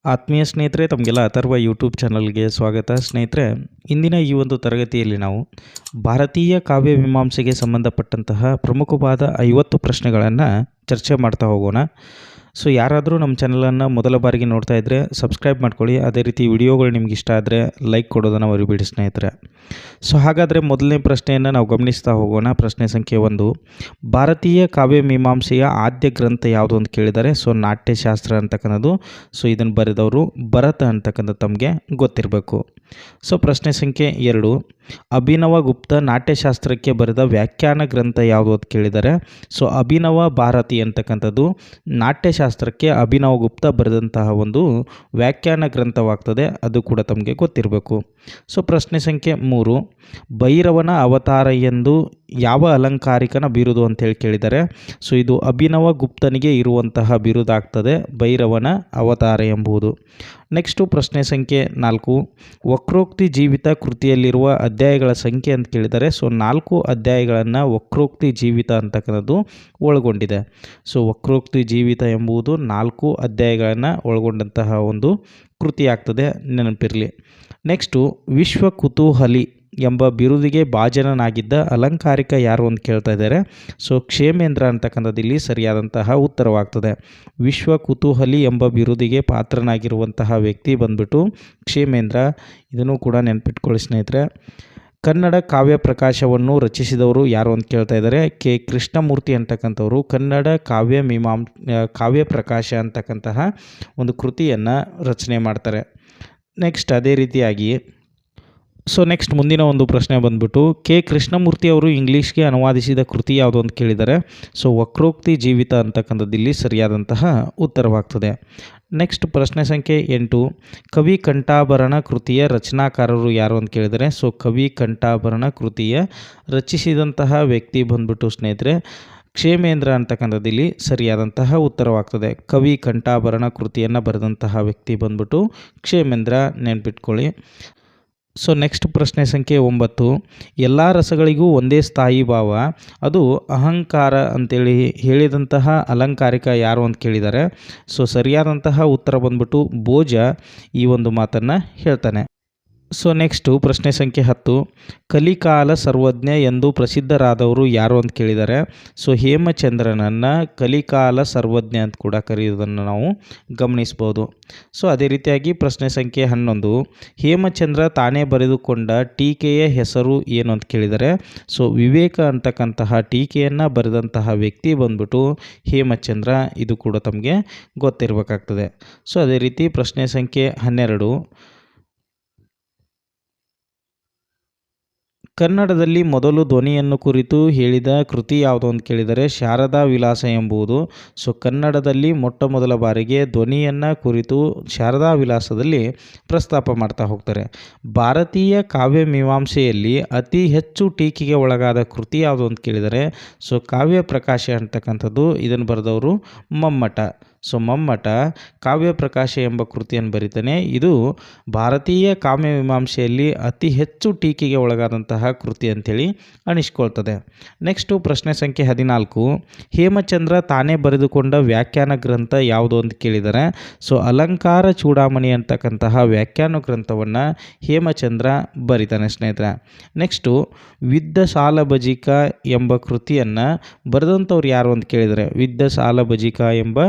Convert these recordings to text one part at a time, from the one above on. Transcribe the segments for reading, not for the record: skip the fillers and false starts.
ಆತ್ಮೀಯ ಸ್ನೇಹಿತರೆ, ತಮಗೆಲ್ಲ ಅಥರ್ವ ಯೂಟ್ಯೂಬ್ ಚಾನಲ್ಗೆ ಸ್ವಾಗತ. ಸ್ನೇಹಿತರೆ, ಇಂದಿನ ಈ ಒಂದು ತರಗತಿಯಲ್ಲಿ ನಾವು ಭಾರತೀಯ ಕಾವ್ಯ ಮೀಮಾಂಸೆಗೆ ಸಂಬಂಧಪಟ್ಟಂತಹ ಪ್ರಮುಖವಾದ 50 ಪ್ರಶ್ನೆಗಳನ್ನು ಚರ್ಚೆ ಮಾಡ್ತಾ ಹೋಗೋಣ. ಸೊ ಯಾರಾದರೂ ನಮ್ಮ ಚಾನಲನ್ನು ಮೊದಲ ಬಾರಿಗೆ ನೋಡ್ತಾ ಇದ್ದರೆ ಸಬ್ಸ್ಕ್ರೈಬ್ ಮಾಡ್ಕೊಳ್ಳಿ. ಅದೇ ರೀತಿ ವಿಡಿಯೋಗಳು ನಿಮ್ಗೆ ಇಷ್ಟ ಆದರೆ ಲೈಕ್ ಕೊಡೋದನ್ನು ಮರಿಬೇಡಿ ಸ್ನೇಹಿತರೆ. ಸೊ ಹಾಗಾದರೆ ಮೊದಲನೇ ಪ್ರಶ್ನೆಯನ್ನು ನಾವು ಗಮನಿಸ್ತಾ ಹೋಗೋಣ. ಪ್ರಶ್ನೆ ಸಂಖ್ಯೆ 1, ಭಾರತೀಯ ಕಾವ್ಯ ಮೀಮಾಂಸೆಯ ಆದ್ಯ ಗ್ರಂಥ ಯಾವುದು ಅಂತ ಕೇಳಿದ್ದಾರೆ. ಸೊ ನಾಟ್ಯಶಾಸ್ತ್ರ ಅಂತಕ್ಕಂಥದ್ದು. ಸೊ ಇದನ್ನು ಬರೆದವರು ಭರತ ಅಂತಕ್ಕಂಥದ್ದು ತಮಗೆ ಗೊತ್ತಿರಬೇಕು. ಸೊ ಪ್ರಶ್ನೆ ಸಂಖ್ಯೆ 2, ಅಭಿನವ ಗುಪ್ತ ನಾಟ್ಯಶಾಸ್ತ್ರಕ್ಕೆ ಬರೆದ ವ್ಯಾಖ್ಯಾನ ಗ್ರಂಥ ಯಾವುದು ಅಂತ ಕೇಳಿದ್ದಾರೆ. ಸೊ ಅಭಿನವ ಭಾರತಿ ಅಂತಕ್ಕಂಥದ್ದು ನಾಟ್ಯಶಾಸ್ತ್ರಕ್ಕೆ ಅಭಿನವ ಗುಪ್ತ ಬರೆದಂತಹ ಒಂದು ವ್ಯಾಖ್ಯಾನ ಗ್ರಂಥವಾಗ್ತದೆ. ಅದು ಕೂಡ ತಮಗೆ ಗೊತ್ತಿರಬೇಕು. ಸೊ ಪ್ರಶ್ನೆ ಸಂಖ್ಯೆ 3, ಭೈರವನ ಅವತಾರ ಎಂದು ಯಾವ ಅಲಂಕಾರಿಕನ ಬಿರುದು ಅಂತೇಳಿ ಕೇಳಿದ್ದಾರೆ. ಸೊ ಇದು ಅಭಿನವ ಗುಪ್ತನಿಗೆ ಇರುವಂತಹ ಬಿರುದಾಗ್ತದೆ, ಭೈರವನ ಅವತಾರ ಎಂಬುದು. ನೆಕ್ಸ್ಟು ಪ್ರಶ್ನೆ ಸಂಖ್ಯೆ 4, ವಕ್ರೋಕ್ತಿ ಜೀವಿತ ಕೃತಿಯಲ್ಲಿರುವ ಅಧ್ಯಾಯಗಳ ಸಂಖ್ಯೆ ಅಂತ ಕೇಳಿದ್ದಾರೆ. ಸೊ 4 ಅಧ್ಯಾಯಗಳನ್ನು ವಕ್ರೋಕ್ತಿ ಜೀವಿತ ಅಂತಕ್ಕಂಥದ್ದು ಒಳಗೊಂಡಿದೆ. ಸೊ ವಕ್ರೋಕ್ತಿ ಜೀವಿತ ಎಂಬುದು 4 ಅಧ್ಯಾಯಗಳನ್ನು ಒಳಗೊಂಡಂತಹ ಒಂದು ಕೃತಿ ಆಗ್ತದೆ, ನೆನಪಿರಲಿ. ನೆಕ್ಸ್ಟು ವಿಶ್ವ ಕುತೂಹಲಿ ಎಂಬ ಬಿರುದಿಗೆ ಭಾಜನನಾಗಿದ್ದ ಅಲಂಕಾರಿಕ ಯಾರು ಅಂತ ಕೇಳ್ತಾ ಇದ್ದಾರೆ. ಸೊ ಕ್ಷೇಮೇಂದ್ರ ಅಂತಕ್ಕಂಥದ್ದು ಇಲ್ಲಿ ಸರಿಯಾದಂತಹ ಉತ್ತರವಾಗ್ತದೆ. ವಿಶ್ವ ಕುತೂಹಲಿ ಎಂಬ ಬಿರುದಿಗೆ ಪಾತ್ರನಾಗಿರುವಂತಹ ವ್ಯಕ್ತಿ ಬಂದ್ಬಿಟ್ಟು ಕ್ಷೇಮೇಂದ್ರ. ಇದನ್ನು ಕೂಡ ನೆನಪಿಟ್ಕೊಳ್ಳಿ ಸ್ನೇಹಿತರೆ. ಕನ್ನಡ ಕಾವ್ಯ ಪ್ರಕಾಶವನ್ನು ರಚಿಸಿದವರು ಯಾರು ಅಂತ ಕೇಳ್ತಾ ಇದ್ದಾರೆ. ಕೆ ಕೃಷ್ಣಮೂರ್ತಿ ಅಂತಕ್ಕಂಥವರು ಕನ್ನಡ ಕಾವ್ಯ ಪ್ರಕಾಶ ಅಂತಕ್ಕಂತಹ ಒಂದು ಕೃತಿಯನ್ನು ರಚನೆ ಮಾಡ್ತಾರೆ. ನೆಕ್ಸ್ಟ್ ಅದೇ ರೀತಿಯಾಗಿ ನೆಕ್ಸ್ಟ್ ಮುಂದಿನ ಒಂದು ಪ್ರಶ್ನೆ ಬಂದ್ಬಿಟ್ಟು ಕೆ ಕೃಷ್ಣಮೂರ್ತಿ ಅವರು ಇಂಗ್ಲೀಷ್ಗೆ ಅನುವಾದಿಸಿದ ಕೃತಿ ಯಾವುದು ಅಂತ ಕೇಳಿದ್ದಾರೆ. ಸೊ ವಕ್ರೋಕ್ತಿ ಜೀವಿತ ಅಂತಕ್ಕಂಥದ್ದು ಇಲ್ಲಿ ಸರಿಯಾದಂತಹ ಉತ್ತರವಾಗ್ತದೆ. ನೆಕ್ಸ್ಟ್ ಪ್ರಶ್ನೆ ಸಂಖ್ಯೆ 8, ಕವಿ ಕಂಠಾಭರಣ ಕೃತಿಯ ರಚನಾಕಾರರು ಯಾರು ಅಂತ ಕೇಳಿದರೆ. ಸೊ ಕವಿ ಕಂಠಾಭರಣ ಕೃತಿಯ ರಚಿಸಿದಂತಹ ವ್ಯಕ್ತಿ ಬಂದ್ಬಿಟ್ಟು ಸ್ನೇಹಿತರೆ ಕ್ಷೇಮೇಂದ್ರ ಅಂತಕ್ಕಂಥದ್ದು ಇಲ್ಲಿ ಸರಿಯಾದಂತಹ ಉತ್ತರವಾಗ್ತದೆ. ಕವಿ ಕಂಠಾಭರಣ ಕೃತಿಯನ್ನು ಬರೆದಂತಹ ವ್ಯಕ್ತಿ ಬಂದ್ಬಿಟ್ಟು ಕ್ಷೇಮೇಂದ್ರ, ನೆನ್ಪಿಟ್ಕೊಳ್ಳಿ. ಸೊ ನೆಕ್ಸ್ಟ್ ಪ್ರಶ್ನೆ ಸಂಖ್ಯೆ 9, ಎಲ್ಲ ರಸಗಳಿಗೂ ಒಂದೇ ಸ್ಥಾಯಿ ಭಾವ, ಅದು ಅಹಂಕಾರ ಅಂತೇಳಿ ಹೇಳಿದಂತಹ ಅಲಂಕಾರಿಕ ಯಾರು ಅಂತ ಕೇಳಿದ್ದಾರೆ. ಸೊ ಸರಿಯಾದಂತಹ ಉತ್ತರ ಬಂದ್ಬಿಟ್ಟು ಭೋಜ ಈ ಒಂದು ಮಾತನ್ನು ಹೇಳ್ತಾನೆ. ಸೊ ನೆಕ್ಸ್ಟು ಪ್ರಶ್ನೆ ಸಂಖ್ಯೆ 10, ಕಲಿಕಾಲ ಸರ್ವಜ್ಞ ಎಂದು ಪ್ರಸಿದ್ಧರಾದವರು ಯಾರು ಅಂತ ಕೇಳಿದ್ದಾರೆ. ಸೊ ಹೇಮಚಂದ್ರನನ್ನು ಕಲಿಕಾಲ ಸರ್ವಜ್ಞ ಅಂತ ಕೂಡ ಕರೆಯುವುದನ್ನು ನಾವು ಗಮನಿಸ್ಬೋದು. ಸೊ ಅದೇ ರೀತಿಯಾಗಿ ಪ್ರಶ್ನೆ ಸಂಖ್ಯೆ 11, ಹೇಮಚಂದ್ರ ತಾನೇ ಬರೆದುಕೊಂಡ ಟೀಕೆಯ ಹೆಸರು ಏನು ಅಂತ ಕೇಳಿದ್ದಾರೆ. ಸೊ ವಿವೇಕ ಅಂತಕ್ಕಂತಹ ಟೀಕೆಯನ್ನು ಬರೆದಂತಹ ವ್ಯಕ್ತಿ ಬಂದ್ಬಿಟ್ಟು ಹೇಮಚಂದ್ರ. ಇದು ಕೂಡ ತಮಗೆ ಗೊತ್ತಿರಬೇಕಾಗ್ತದೆ. ಸೊ ಅದೇ ರೀತಿ ಪ್ರಶ್ನೆ ಸಂಖ್ಯೆ 12, ಕನ್ನಡದಲ್ಲಿ ಮೊದಲು ಧ್ವನಿಯನ್ನು ಕುರಿತು ಹೇಳಿದ ಕೃತಿ ಯಾವುದು ಅಂತ ಕೇಳಿದರೆ ಶಾರದಾ ವಿಲಾಸ ಎಂಬುದು. ಸೊ ಕನ್ನಡದಲ್ಲಿ ಮೊಟ್ಟ ಮೊದಲ ಬಾರಿಗೆ ಧ್ವನಿಯನ್ನು ಕುರಿತು ಶಾರದಾ ವಿಲಾಸದಲ್ಲಿ ಪ್ರಸ್ತಾಪ ಮಾಡ್ತಾ ಹೋಗ್ತಾರೆ. ಭಾರತೀಯ ಕಾವ್ಯ ಮೀಮಾಂಸೆಯಲ್ಲಿ ಅತಿ ಹೆಚ್ಚು ಟೀಕೆಗೆ ಒಳಗಾದ ಕೃತಿ ಯಾವುದು ಅಂತ ಕೇಳಿದರೆ. ಸೊ ಕಾವ್ಯ ಪ್ರಕಾಶ ಅಂತಕ್ಕಂಥದ್ದು, ಇದನ್ನು ಬರೆದವರು ಮಮ್ಮಟ. ಸೊ ಮಮ್ಮಟ ಕಾವ್ಯ ಪ್ರಕಾಶ ಎಂಬ ಕೃತಿಯನ್ನು ಬರೀತಾನೆ. ಇದು ಭಾರತೀಯ ಕಾವ್ಯ ಮೀಮಾಂಸೆಯಲ್ಲಿ ಅತಿ ಹೆಚ್ಚು ಟೀಕೆಗೆ ಒಳಗಾದಂತಹ ಕೃತಿ ಅಂಥೇಳಿ ಅನಿಸ್ಕೊಳ್ತದೆ. ನೆಕ್ಸ್ಟು ಪ್ರಶ್ನೆ ಸಂಖ್ಯೆ 14, ಹೇಮಚಂದ್ರ ತಾನೇ ಬರೆದುಕೊಂಡ ವ್ಯಾಖ್ಯಾನ ಗ್ರಂಥ ಯಾವುದು ಅಂತ ಕೇಳಿದ್ದಾರೆ. ಸೊ ಅಲಂಕಾರ ಚೂಡಾಮಣಿ ಅಂತಕ್ಕಂತಹ ವ್ಯಾಖ್ಯಾನ ಗ್ರಂಥವನ್ನು ಹೇಮಚಂದ್ರ ಬರಿತಾನೆ ಸ್ನೇಹಿತರೆ. ನೆಕ್ಸ್ಟು ವಿದ್ದ ಸಾಲಭಜಿಕ ಎಂಬ ಕೃತಿಯನ್ನು ಬರೆದಂಥವ್ರು ಯಾರು ಅಂತ ಕೇಳಿದರೆ. ವಿದ್ದ ಸಾಲಭಜಿಕ ಎಂಬ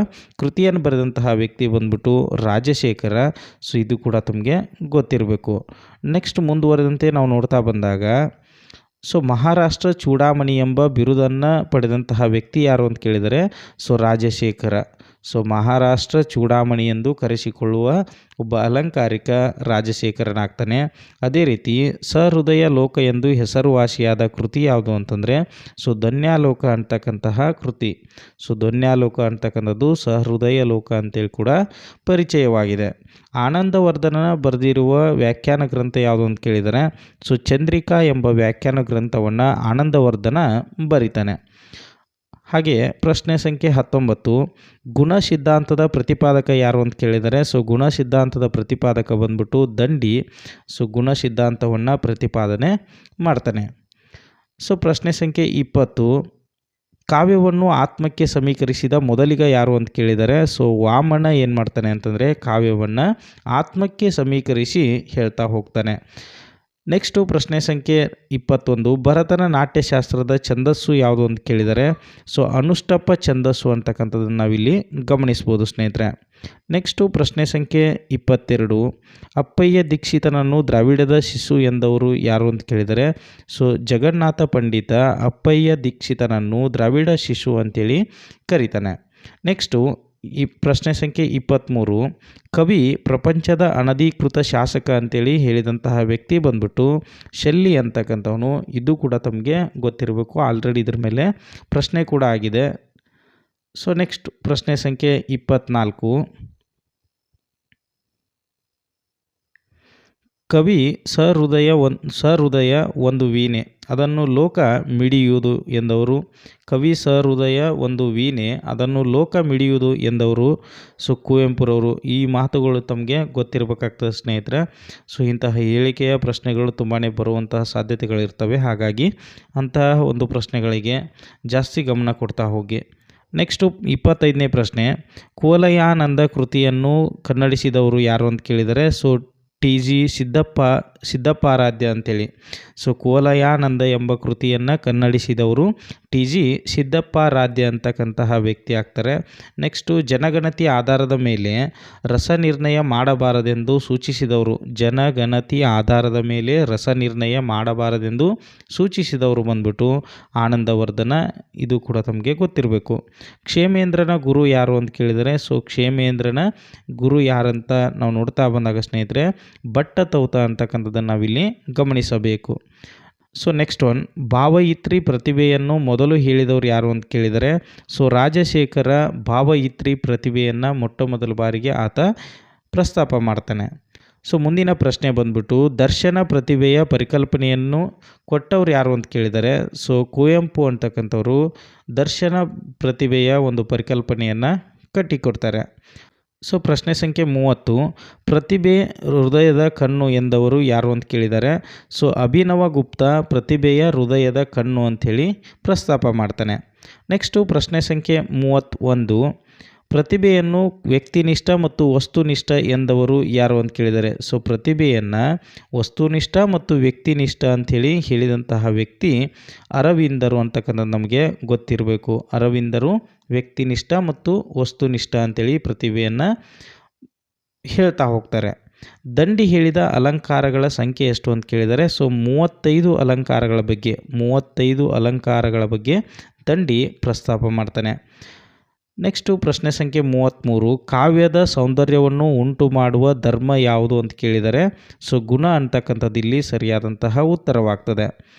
ಕೃತಿಯನ್ನು ಬರೆದಂತಹ ವ್ಯಕ್ತಿ ಬಂದ್ಬಿಟ್ಟು ರಾಜಶೇಖರ. ಸೊ ಇದು ಕೂಡ ತಮಗೆ ಗೊತ್ತಿರಬೇಕು. ನೆಕ್ಸ್ಟ್ ಮುಂದುವರೆದಂತೆ ನಾವು ನೋಡ್ತಾ ಬಂದಾಗ ಸೊ ಮಹಾರಾಷ್ಟ್ರ ಚೂಡಾಮಣಿ ಎಂಬ ಬಿರುದನ್ನು ಪಡೆದಂತಹ ವ್ಯಕ್ತಿ ಯಾರು ಅಂತ ಕೇಳಿದರೆ. ಸೊ ರಾಜಶೇಖರ. ಸೊ ಮಹಾರಾಷ್ಟ್ರ ಚೂಡಾಮಣಿ ಎಂದು ಕರೆಸಿಕೊಳ್ಳುವ ಒಬ್ಬ ಅಲಂಕಾರಿಕ ರಾಜಶೇಖರನಾಗ್ತಾನೆ. ಅದೇ ರೀತಿ ಸಹೃದಯ ಲೋಕ ಎಂದು ಹೆಸರುವಾಸಿಯಾದ ಕೃತಿ ಯಾವುದು ಅಂತಂದರೆ ಸೊ ಧನ್ಯಾಲೋಕ ಅಂತಕ್ಕಂತಹ ಕೃತಿ. ಸೊ ಧನ್ಯಾಲೋಕ ಅಂತಕ್ಕಂಥದ್ದು ಸಹೃದಯ ಲೋಕ ಅಂತೇಳಿ ಕೂಡ ಪರಿಚಯವಾಗಿದೆ. ಆನಂದವರ್ಧನ ಬರೆದಿರುವ ವ್ಯಾಖ್ಯಾನ ಗ್ರಂಥ ಯಾವುದು ಅಂತ ಕೇಳಿದರೆ. ಸೊ ಚಂದ್ರಿಕಾ ಎಂಬ ವ್ಯಾಖ್ಯಾನ ಗ್ರಂಥವನ್ನು ಆನಂದವರ್ಧನ ಬರಿತಾನೆ. ಹಾಗೆ ಪ್ರಶ್ನೆ ಸಂಖ್ಯೆ 19, ಗುಣ ಸಿದ್ಧಾಂತದ ಪ್ರತಿಪಾದಕ ಯಾರು ಅಂತ ಕೇಳಿದರೆ. ಸೊ ಗುಣ ಸಿದ್ಧಾಂತದ ಪ್ರತಿಪಾದಕ ಬಂದ್ಬಿಟ್ಟು ದಂಡಿ. ಸೊ ಗುಣ ಸಿದ್ಧಾಂತವನ್ನು ಪ್ರತಿಪಾದನೆ ಮಾಡ್ತಾನೆ. ಸೊ ಪ್ರಶ್ನೆ ಸಂಖ್ಯೆ 20, ಕಾವ್ಯವನ್ನು ಆತ್ಮಕ್ಕೆ ಸಮೀಕರಿಸಿದ ಮೊದಲಿಗ ಯಾರು ಅಂತ ಕೇಳಿದರೆ ಸೊ ವಾಮನ ಏನು ಮಾಡ್ತಾನೆ ಅಂತಂದರೆ ಕಾವ್ಯವನ್ನು ಆತ್ಮಕ್ಕೆ ಸಮೀಕರಿಸಿ ಹೇಳ್ತಾ ಹೋಗ್ತಾನೆ. ನೆಕ್ಸ್ಟು ಪ್ರಶ್ನೆ ಸಂಖ್ಯೆ 21, ಭರತನ ನಾಟ್ಯಶಾಸ್ತ್ರದ ಛಂದಸ್ಸು ಯಾವುದು ಅಂತ ಕೇಳಿದರೆ ಸೊ ಅನುಷ್ಟಪ ಛಂದಸ್ಸು ಅಂತಕ್ಕಂಥದ್ದನ್ನು ನಾವಿಲ್ಲಿ ಗಮನಿಸ್ಬೋದು ಸ್ನೇಹಿತರೆ. ನೆಕ್ಸ್ಟು ಪ್ರಶ್ನೆ ಸಂಖ್ಯೆ 22, ಅಪ್ಪಯ್ಯ ದೀಕ್ಷಿತನನ್ನು ದ್ರಾವಿಡದ ಶಿಶು ಎಂದವರು ಯಾರು ಅಂತ ಕೇಳಿದರೆ ಸೊ ಜಗನ್ನಾಥ ಪಂಡಿತ ಅಪ್ಪಯ್ಯ ದೀಕ್ಷಿತನನ್ನು ದ್ರಾವಿಡ ಶಿಶು ಅಂತೇಳಿ ಕರೀತಾನೆ. ನೆಕ್ಸ್ಟು ಈ ಪ್ರಶ್ನೆ ಸಂಖ್ಯೆ 23, ಕವಿ ಪ್ರಪಂಚದ ಅನಧಿಕೃತ ಶಾಸಕ ಅಂತೇಳಿ ಹೇಳಿದಂತಹ ವ್ಯಕ್ತಿ ಬಂದ್ಬಿಟ್ಟು ಶೆಲ್ಲಿ ಅಂತಕ್ಕಂಥವನು. ಇದು ಕೂಡ ತಮಗೆ ಗೊತ್ತಿರಬೇಕು, ಆಲ್ರೆಡಿ ಇದ್ರ ಮೇಲೆ ಪ್ರಶ್ನೆ ಕೂಡ ಆಗಿದೆ. ಸೊ ನೆಕ್ಸ್ಟ್ ಪ್ರಶ್ನೆ ಸಂಖ್ಯೆ 24, ಕವಿ ಸಹೃದಯ ಒಂದು ವೀಣೆ ಅದನ್ನು ಲೋಕ ಮಿಡಿಯುವುದು ಎಂದವರು. ಕವಿ ಸಹೃದಯ ಒಂದು ವೀಣೆ ಅದನ್ನು ಲೋಕ ಮಿಡಿಯುವುದು ಎಂದವರು ಸೊ ಕುವೆಂಪುರವರು. ಈ ಮಾತುಗಳು ತಮಗೆ ಗೊತ್ತಿರಬೇಕಾಗ್ತದೆ ಸ್ನೇಹಿತರೆ. ಸೊ ಇಂತಹ ಹೇಳಿಕೆಯ ಪ್ರಶ್ನೆಗಳು ತುಂಬಾ ಬರುವಂತಹ ಸಾಧ್ಯತೆಗಳಿರ್ತವೆ, ಹಾಗಾಗಿ ಅಂತಹ ಒಂದು ಪ್ರಶ್ನೆಗಳಿಗೆ ಜಾಸ್ತಿ ಗಮನ ಕೊಡ್ತಾ ಹೋಗಿ. ನೆಕ್ಸ್ಟು 25ನೇ ಪ್ರಶ್ನೆ, ಕುವಲಯಾನಂದ ಕೃತಿಯನ್ನು ಕನ್ನಡಿಸಿದವರು ಯಾರು ಅಂತ ಕೇಳಿದರೆ ಸೊ TG ಸಿದ್ದಪ್ಪಾರಾಧ್ಯ ಅಂತೇಳಿ. ಸೊ ಕುವಲಯಾನಂದ ಎಂಬ ಕೃತಿಯನ್ನು ಕನ್ನಡಿಸಿದವರು TG ಸಿದ್ದಪ್ಪಾರಾಧ್ಯ ಅಂತಕ್ಕಂತಹ ವ್ಯಕ್ತಿ ಆಗ್ತಾರೆ. ನೆಕ್ಸ್ಟು ಜನಗಣತಿ ಆಧಾರದ ಮೇಲೆ ರಸ ನಿರ್ಣಯ ಮಾಡಬಾರದೆಂದು ಸೂಚಿಸಿದವರು. ಜನಗಣತಿ ಆಧಾರದ ಮೇಲೆ ರಸ ನಿರ್ಣಯ ಮಾಡಬಾರದೆಂದು ಸೂಚಿಸಿದವರು ಬಂದ್ಬಿಟ್ಟು ಆನಂದವರ್ಧನ. ಇದು ಕೂಡ ತಮಗೆ ಗೊತ್ತಿರಬೇಕು. ಕ್ಷೇಮೇಂದ್ರನ ಗುರು ಯಾರು ಅಂತ ಕೇಳಿದರೆ ಸೊ ಕ್ಷೇಮೇಂದ್ರನ ಗುರು ಯಾರಂತ ನಾವು ನೋಡ್ತಾ ಬಂದಾಗ ಸ್ನೇಹಿತರೆ ಭಟ್ಟತೌತ ಅಂತಕ್ಕಂಥದ್ದನ್ನು ನಾವಿಲ್ಲಿ ಗಮನಿಸಬೇಕು. ಸೊ ನೆಕ್ಸ್ಟ್ ಒನ್, ಭಾವಯಿತ್ರಿ ಪ್ರತಿಭೆಯನ್ನು ಮೊದಲು ಹೇಳಿದವರು ಯಾರು ಅಂತ ಕೇಳಿದರೆ ಸೊ ರಾಜಶೇಖರ ಭಾವಯಿತ್ರಿ ಪ್ರತಿಭೆಯನ್ನು ಮೊಟ್ಟ ಬಾರಿಗೆ ಆತ ಪ್ರಸ್ತಾಪ ಮಾಡ್ತಾನೆ. ಸೊ ಮುಂದಿನ ಪ್ರಶ್ನೆ ಬಂದ್ಬಿಟ್ಟು ದರ್ಶನ ಪ್ರತಿಭೆಯ ಪರಿಕಲ್ಪನೆಯನ್ನು ಕೊಟ್ಟವ್ರು ಯಾರು ಅಂತ ಕೇಳಿದರೆ ಸೊ ಕುವೆಂಪು ಅಂತಕ್ಕಂಥವ್ರು ದರ್ಶನ ಪ್ರತಿಭೆಯ ಒಂದು ಪರಿಕಲ್ಪನೆಯನ್ನು ಕಟ್ಟಿಕೊಡ್ತಾರೆ. ಸೊ ಪ್ರಶ್ನೆ ಸಂಖ್ಯೆ 30, ಪ್ರತಿಭೆ ಹೃದಯದ ಕಣ್ಣು ಎಂದವರು ಯಾರು ಅಂತ ಕೇಳಿದ್ದಾರೆ. ಸೊ ಅಭಿನವ ಗುಪ್ತ ಪ್ರತಿಭೆಯ ಹೃದಯದ ಕಣ್ಣು ಅಂಥೇಳಿ ಪ್ರಸ್ತಾಪ ಮಾಡ್ತಾನೆ. ನೆಕ್ಸ್ಟು ಪ್ರಶ್ನೆ ಸಂಖ್ಯೆ 31, ಪ್ರತಿಭೆಯನ್ನು ವ್ಯಕ್ತಿನಿಷ್ಠ ಮತ್ತು ವಸ್ತುನಿಷ್ಠ ಎಂದವರು ಯಾರು ಅಂತ ಕೇಳಿದ್ದಾರೆ. ಸೊ ಪ್ರತಿಭೆಯನ್ನು ವಸ್ತುನಿಷ್ಠ ಮತ್ತು ವ್ಯಕ್ತಿನಿಷ್ಠ ಅಂಥೇಳಿ ಹೇಳಿದಂತಹ ವ್ಯಕ್ತಿ ಅರವಿಂದರು ಅಂತಕ್ಕಂಥದ್ದು ನಮಗೆ ಗೊತ್ತಿರಬೇಕು. ಅರವಿಂದರು ವ್ಯಕ್ತಿನಿಷ್ಠ ಮತ್ತು ವಸ್ತುನಿಷ್ಠ ಅಂಥೇಳಿ ಪ್ರತಿಭೆಯನ್ನು ಹೇಳ್ತಾ ಹೋಗ್ತಾರೆ. ದಂಡಿ ಹೇಳಿದ ಅಲಂಕಾರಗಳ ಸಂಖ್ಯೆ ಎಷ್ಟು ಅಂತ ಕೇಳಿದರೆ ಸೊ 35 ಅಲಂಕಾರಗಳ ಬಗ್ಗೆ ದಂಡಿ ಪ್ರಸ್ತಾಪ ಮಾಡ್ತಾನೆ. ನೆಕ್ಸ್ಟು ಪ್ರಶ್ನೆ ಸಂಖ್ಯೆ 33, ಕಾವ್ಯದ ಸೌಂದರ್ಯವನ್ನು ಉಂಟು ಮಾಡುವ ಧರ್ಮ ಯಾವುದು ಅಂತ ಕೇಳಿದರೆ ಸೊ ಗುಣ ಅಂತಕ್ಕಂಥದ್ದು ಇಲ್ಲಿ ಸರಿಯಾದಂತಹ ಉತ್ತರವಾಗ್ತದೆ.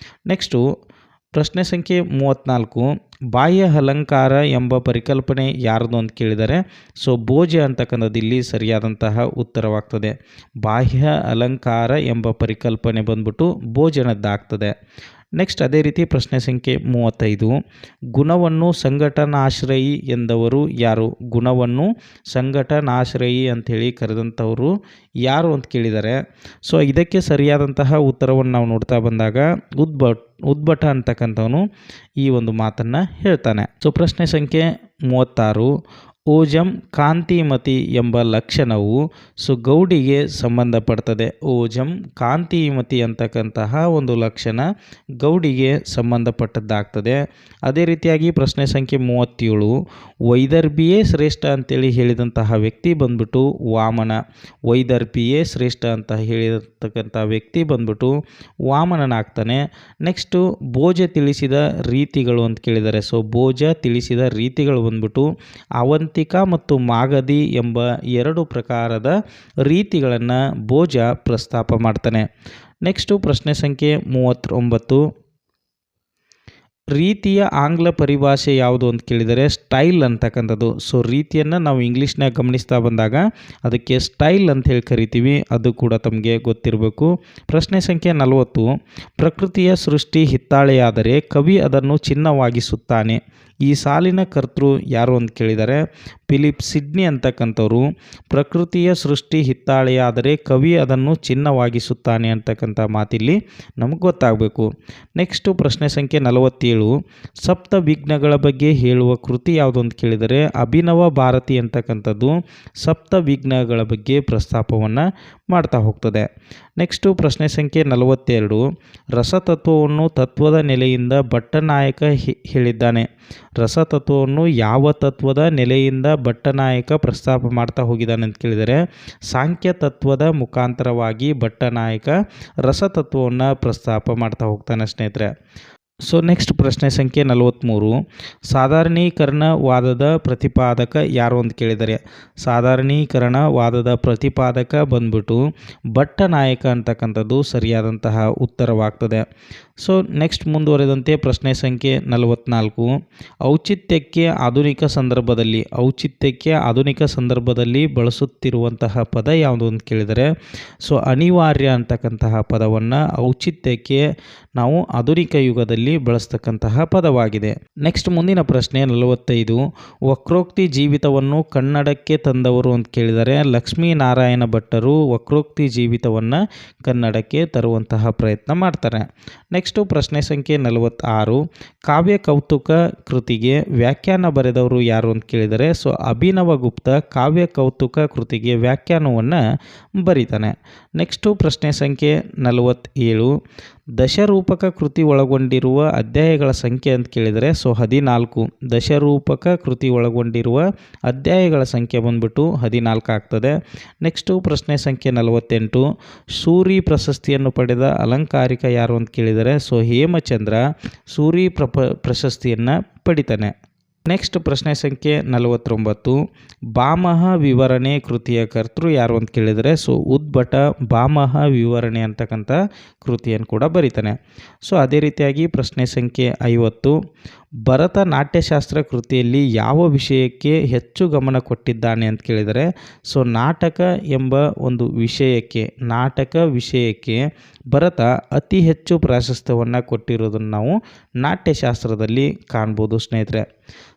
ನೆಕ್ಸ್ಟು ಪ್ರಶ್ನೆ ಸಂಖ್ಯೆ 34, ಬಾಹ್ಯ ಅಲಂಕಾರ ಎಂಬ ಪರಿಕಲ್ಪನೆ ಯಾರ್ದು ಅಂತ ಕೇಳಿದರೆ ಸೊ ಭೋಜ್ಯ ಅಂತಕ್ಕಂಥದ್ದು ಇಲ್ಲಿ ಸರಿಯಾದಂತಹ ಉತ್ತರವಾಗ್ತದೆ. ಬಾಹ್ಯ ಅಲಂಕಾರ ಎಂಬ ಪರಿಕಲ್ಪನೆ ಬಂದ್ಬಿಟ್ಟು ಭೋಜನದ್ದಾಗ್ತದೆ. ನೆಕ್ಸ್ಟ್ ಅದೇ ರೀತಿ ಪ್ರಶ್ನೆ ಸಂಖ್ಯೆ 35, ಗುಣವನ್ನು ಸಂಘಟನಾಶ್ರಯಿ ಎಂದವರು ಯಾರು. ಗುಣವನ್ನು ಸಂಘಟನಾಶ್ರಯಿ ಅಂಥೇಳಿ ಕರೆದಂಥವರು ಯಾರು ಅಂತ ಕೇಳಿದ್ದಾರೆ. ಸೊ ಇದಕ್ಕೆ ಸರಿಯಾದಂತಹ ಉತ್ತರವನ್ನು ನಾವು ನೋಡ್ತಾ ಬಂದಾಗ ಉದ್ಭಟ ಅಂತಕ್ಕಂಥವನು ಈ ಒಂದು ಮಾತನ್ನು ಹೇಳ್ತಾನೆ. ಸೊ ಪ್ರಶ್ನೆ ಸಂಖ್ಯೆ 36, ಓಜಂ ಕಾಂತಿಮತಿ ಎಂಬ ಲಕ್ಷಣವು ಸೊ ಗೌಡಿಗೆ ಸಂಬಂಧಪಡ್ತದೆ. ಓಜಂ ಕಾಂತಿಮತಿ ಅಂತಕ್ಕಂತಹ ಒಂದು ಲಕ್ಷಣ ಗೌಡಿಗೆ ಸಂಬಂಧಪಟ್ಟದ್ದಾಗ್ತದೆ. ಅದೇ ರೀತಿಯಾಗಿ ಪ್ರಶ್ನೆ ಸಂಖ್ಯೆ 37, ವೈದರ್ಭಿಯೇ ಶ್ರೇಷ್ಠ ಅಂತೇಳಿ ಹೇಳಿದಂತಹ ವ್ಯಕ್ತಿ ಬಂದ್ಬಿಟ್ಟು ವಾಮನ. ವೈದರ್ಭಿಯೇ ಶ್ರೇಷ್ಠ ಅಂತ ಹೇಳಿರ್ತಕ್ಕಂಥ ವ್ಯಕ್ತಿ ಬಂದ್ಬಿಟ್ಟು ವಾಮನನಾಗ್ತಾನೆ. ನೆಕ್ಸ್ಟು ಭೋಜ ತಿಳಿಸಿದ ರೀತಿಗಳು ಅಂತ ಕೇಳಿದ್ದಾರೆ. ಸೊ ಭೋಜ ತಿಳಿಸಿದ ರೀತಿಗಳು ಬಂದ್ಬಿಟ್ಟು ಅವಂತಿಕ ಮತ್ತು ಮಾಗಧಿ ಎಂಬ 2 ಪ್ರಕಾರದ ರೀತಿಗಳನ್ನು ಭೋಜ ಪ್ರಸ್ತಾಪ ಮಾಡ್ತಾನೆ. ನೆಕ್ಸ್ಟು ಪ್ರಶ್ನೆ ಸಂಖ್ಯೆ 39, ರೀತಿಯ ಆಂಗ್ಲ ಪರಿಭಾಷೆ ಯಾವುದು ಅಂತ ಕೇಳಿದರೆ ಸ್ಟೈಲ್ ಅಂತಕ್ಕಂಥದ್ದು. ಸೊ ರೀತಿಯನ್ನು ನಾವು ಇಂಗ್ಲೀಷ್ನಾಗ ಗಮನಿಸ್ತಾ ಬಂದಾಗ ಅದಕ್ಕೆ ಸ್ಟೈಲ್ ಅಂತ ಹೇಳಿ ಕರಿತೀವಿ, ಅದು ಕೂಡ ತಮಗೆ ಗೊತ್ತಿರಬೇಕು. ಪ್ರಶ್ನೆ ಸಂಖ್ಯೆ 40, ಪ್ರಕೃತಿಯ ಸೃಷ್ಟಿ ಹಿತ್ತಾಳೆಯಾದರೆ ಕವಿ ಅದನ್ನು ಚಿನ್ನವಾಗಿಸುತ್ತಾನೆ. ಈ ಸಾಲಿನ ಕರ್ತೃ ಯಾರು ಅಂತ ಕೇಳಿದರೆ ಫಿಲಿಪ್ ಸಿಡ್ನಿ ಅಂತಕ್ಕಂಥವ್ರು. ಪ್ರಕೃತಿಯ ಸೃಷ್ಟಿ ಹಿತ್ತಾಳೆಯಾದರೆ ಕವಿ ಅದನ್ನು ಚಿನ್ನವಾಗಿಸುತ್ತಾನೆ ಅಂತಕ್ಕಂಥ ಮಾತಿಲ್ಲಿ ನಮಗೆ ಗೊತ್ತಾಗಬೇಕು. ನೆಕ್ಸ್ಟು ಪ್ರಶ್ನೆ ಸಂಖ್ಯೆ 47. ಸಪ್ತ ವಿಘ್ನಗಳ ಬಗ್ಗೆ ಹೇಳುವ ಕೃತಿ ಯಾವುದು ಅಂತ ಕೇಳಿದರೆ ಅಭಿನವ ಭಾರತಿ ಅಂತಕ್ಕಂಥದ್ದು ಸಪ್ತ ವಿಘ್ನಗಳ ಬಗ್ಗೆ ಪ್ರಸ್ತಾಪವನ್ನು ಮಾಡ್ತಾ ಹೋಗ್ತದೆ. ನೆಕ್ಸ್ಟು ಪ್ರಶ್ನೆ ಸಂಖ್ಯೆ 42. ರಸತತ್ವವನ್ನು ತತ್ವದ ನೆಲೆಯಿಂದ ಭಟ್ಟನಾಯಕ ಹೇಳಿದ್ದಾನೆ. ರಸತತ್ವವನ್ನು ಯಾವ ತತ್ವದ ನೆಲೆಯಿಂದ ಭಟ್ಟನಾಯಕ ಪ್ರಸ್ತಾಪ ಮಾಡ್ತಾ ಹೋಗಿದ್ದಾನೆ ಅಂತ ಕೇಳಿದರೆ ಸಾಂಖ್ಯ ತತ್ವದ ಮುಖಾಂತರವಾಗಿ ಭಟ್ಟನಾಯಕ ರಸತತ್ವವನ್ನು ಪ್ರಸ್ತಾಪ ಮಾಡ್ತಾ ಹೋಗ್ತಾನೆ ಸ್ನೇಹಿತರೆ. ಸೊ ನೆಕ್ಸ್ಟ್ ಪ್ರಶ್ನೆ ಸಂಖ್ಯೆ 43. ಸಾಧಾರಣೀಕರಣವಾದದ ಪ್ರತಿಪಾದಕ ಯಾರು ಅಂತ ಕೇಳಿದರೆ ಸಾಧಾರಣೀಕರಣವಾದದ ಪ್ರತಿಪಾದಕ ಬಂದ್ಬಿಟ್ಟು ಭಟ್ಟನಾಯಕ ಅಂತಕ್ಕಂಥದ್ದು ಸರಿಯಾದಂತಹ ಉತ್ತರವಾಗ್ತದೆ. ಸೊ ನೆಕ್ಸ್ಟ್ ಮುಂದುವರೆದಂತೆ ಪ್ರಶ್ನೆ ಸಂಖ್ಯೆ 44. ಔಚಿತ್ಯಕ್ಕೆ ಆಧುನಿಕ ಸಂದರ್ಭದಲ್ಲಿ ಬಳಸುತ್ತಿರುವಂತಹ ಪದ ಯಾವುದು ಅಂತ ಕೇಳಿದರೆ ಸೊ ಅನಿವಾರ್ಯ ಅಂತಕ್ಕಂತಹ ಪದವನ್ನು ಔಚಿತ್ಯಕ್ಕೆ ನಾವು ಆಧುನಿಕ ಯುಗದಲ್ಲಿ ಬಳಸ್ತಕ್ಕಂತಹ ಪದವಾಗಿದೆ. ನೆಕ್ಸ್ಟ್ ಮುಂದಿನ ಪ್ರಶ್ನೆ 45. ವಕ್ರೋಕ್ತಿ ಜೀವಿತವನ್ನು ಕನ್ನಡಕ್ಕೆ ತಂದವರು ಅಂತ ಕೇಳಿದರೆ ಲಕ್ಷ್ಮೀನಾರಾಯಣ ಭಟ್ಟರು ವಕ್ರೋಕ್ತಿ ಜೀವಿತವನ್ನು ಕನ್ನಡಕ್ಕೆ ತರುವಂತಹ ಪ್ರಯತ್ನ ಮಾಡ್ತಾರೆ. ನೆಕ್ಸ್ಟು ಪ್ರಶ್ನೆ ಸಂಖ್ಯೆ 46. ಕಾವ್ಯ ಕೌತುಕ ಕೃತಿಗೆ ವ್ಯಾಖ್ಯಾನ ಬರೆದವರು ಯಾರು ಅಂತ ಕೇಳಿದರೆ ಸೊ ಅಭಿನವಗುಪ್ತ ಕಾವ್ಯ ಕೌತುಕ ಕೃತಿಗೆ ವ್ಯಾಖ್ಯಾನವನ್ನು ಬರೀತಾನೆ. ನೆಕ್ಸ್ಟು ಪ್ರಶ್ನೆ ಸಂಖ್ಯೆ 47. ದಶರೂಪಕ ಕೃತಿ ಒಳಗೊಂಡಿರುವ ಅಧ್ಯಾಯಗಳ ಸಂಖ್ಯೆ ಅಂತ ಕೇಳಿದರೆ ಸೊ 14. ದಶರೂಪಕ ಕೃತಿ ಒಳಗೊಂಡಿರುವ ಅಧ್ಯಾಯಗಳ ಸಂಖ್ಯೆ ಬಂದ್ಬಿಟ್ಟು 14 ಆಗ್ತದೆ. ನೆಕ್ಸ್ಟು ಪ್ರಶ್ನೆ ಸಂಖ್ಯೆ 48. ಸೂರಿ ಪ್ರಶಸ್ತಿಯನ್ನು ಪಡೆದ ಅಲಂಕಾರಿಕ ಯಾರು ಅಂತ ಕೇಳಿದರೆ ಸೊ ಹೇಮಚಂದ್ರ ಸೂರಿ ಪ್ರಶಸ್ತಿಯನ್ನು ಪಡಿತಾನೆ. ನೆಕ್ಸ್ಟ್ ಪ್ರಶ್ನೆ ಸಂಖ್ಯೆ 49. ಭಾಮಹ ವಿವರಣೆ ಕೃತಿಯ ಕರ್ತೃ ಯಾರು ಅಂತ ಕೇಳಿದರೆ ಸೊ ಉದ್ಭಟ ಭಾಮಹ ವಿವರಣೆ ಅಂತಕ್ಕಂಥ ಕೃತಿಯನ್ನು ಕೂಡ ಬರೀತಾನೆ. ಸೊ ಅದೇ ರೀತಿಯಾಗಿ ಪ್ರಶ್ನೆ ಸಂಖ್ಯೆ 50. ಭರತ ನಾಟ್ಯಶಾಸ್ತ್ರ ಕೃತಿಯಲ್ಲಿ ಯಾವ ವಿಷಯಕ್ಕೆ ಹೆಚ್ಚು ಗಮನ ಕೊಟ್ಟಿದ್ದಾನೆ ಅಂತ ಕೇಳಿದರೆ ಸೊ ನಾಟಕ ವಿಷಯಕ್ಕೆ ಭರತ ಅತಿ ಹೆಚ್ಚು ಪ್ರಾಶಸ್ತ್ಯವನ್ನು ಕೊಟ್ಟಿರೋದನ್ನು ನಾವು ನಾಟ್ಯಶಾಸ್ತ್ರದಲ್ಲಿ ಕಾಣ್ಬೋದು ಸ್ನೇಹಿತರೆ.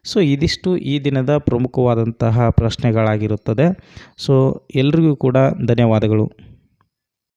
ಸೊ ಇದಿಷ್ಟು ಈ ದಿನದ ಪ್ರಮುಖವಾದಂತಹ ಪ್ರಶ್ನೆಗಳಾಗಿರುತ್ತದೆ. ಸೊ ಎಲ್ರಿಗೂ ಕೂಡ ಧನ್ಯವಾದಗಳು.